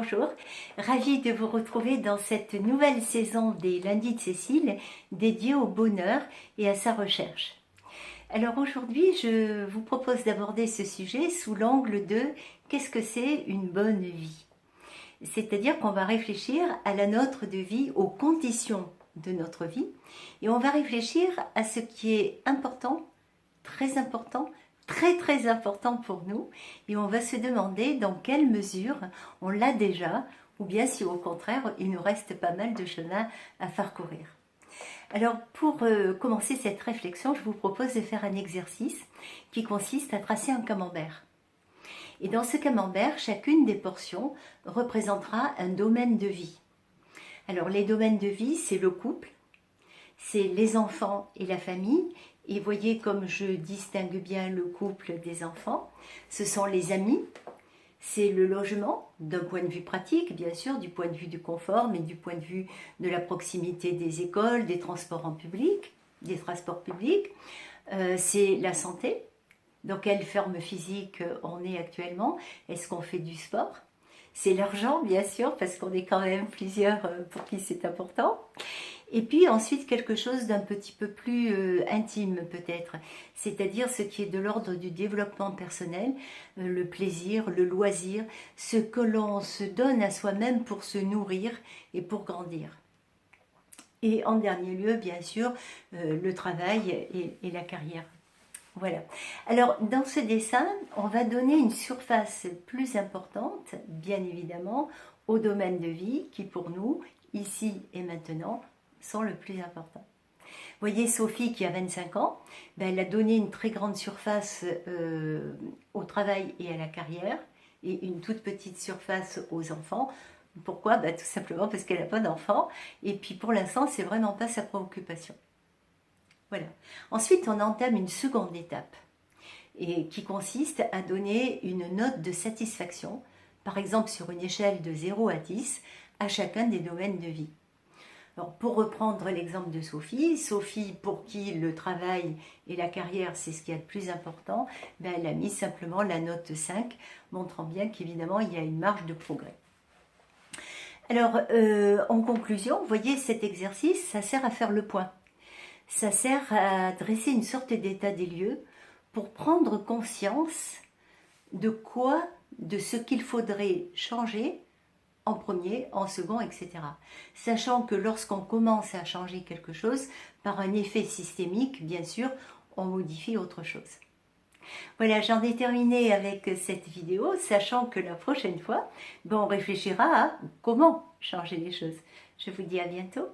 bonjour, ravie de vous retrouver dans cette nouvelle saison des Lundis de Cécile dédiée au bonheur et à sa recherche. Alors aujourd'hui, je vous propose d'aborder ce sujet sous l'angle de qu'est-ce que c'est une bonne vie? C'est-à-dire qu'on va réfléchir à la nôtre de vie, aux conditions de notre vie, et on va réfléchir à ce qui est important, très important, très important pour nous, et on va se demander dans quelle mesure on l'a déjà, ou bien si au contraire il nous reste pas mal de chemin à parcourir. Alors pour commencer cette réflexion, je vous propose de faire un exercice qui consiste à tracer un camembert. Et dans ce camembert, chacune des portions représentera un domaine de vie. Alors les domaines de vie, c'est le couple, c'est les enfants et la famille. Et voyez comme je distingue bien le couple des enfants. Ce sont les amis, c'est le logement, d'un point de vue pratique, bien sûr, du point de vue du confort, mais du point de vue de la proximité des écoles, des transports en public, des transports publics. C'est la santé. Dans quelle forme physique on est actuellement? Est-ce qu'on fait du sport? C'est l'argent, bien sûr, parce qu'on est quand même plusieurs pour qui c'est important. Et puis ensuite quelque chose d'un petit peu plus intime peut-être, c'est-à-dire ce qui est de l'ordre du développement personnel, le plaisir, le loisir, ce que l'on se donne à soi-même pour se nourrir et pour grandir. Et en dernier lieu, bien sûr, le travail et la carrière. Voilà. Alors, dans ce dessin, on va donner une surface plus importante, bien évidemment, au domaine de vie qui, pour nous, ici et maintenant, sont le plus important. Vous voyez Sophie qui a 25 ans, elle a donné une très grande surface au travail et à la carrière, et une toute petite surface aux enfants. Pourquoi? Tout simplement parce qu'elle n'a pas d'enfants, et puis pour l'instant, c'est vraiment pas sa préoccupation. Voilà. Ensuite, on entame une seconde étape et qui consiste à donner une note de satisfaction, par exemple sur une échelle de 0 à 10, à chacun des domaines de vie. Alors, pour reprendre l'exemple de Sophie, Sophie pour qui le travail et la carrière c'est ce qu'il y a de plus important, elle a mis simplement la note 5, montrant bien qu'évidemment il y a une marge de progrès. Alors en conclusion, vous voyez cet exercice, ça sert à faire le point. Ça sert à dresser une sorte d'état des lieux pour prendre conscience de quoi, de ce qu'il faudrait changer en premier, en second, etc. Sachant que lorsqu'on commence à changer quelque chose, par un effet systémique, bien sûr, on modifie autre chose. Voilà, j'en ai terminé avec cette vidéo, sachant que la prochaine fois, on réfléchira à comment changer les choses. Je vous dis à bientôt.